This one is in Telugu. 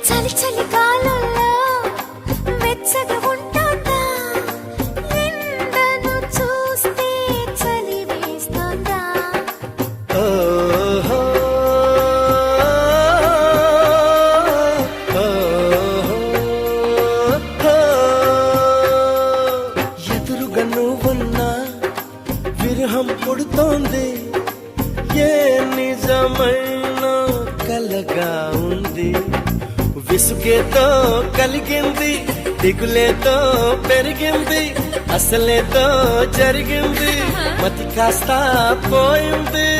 చలి చలి కాలంలో వెచ్చగా ఉంటుందా, ఎండను చూస్తే చలి వేస్తుందా. ఎదురుగా నువ్వున్నా విరహం పుడుతోంది, ఏ నిజమైన కలగా ఉంది. విసుగేతో కలిగింది, దిగులేతో పెరిగింది, అసలేతో జరిగింది, మతి కాస్త పోయింది.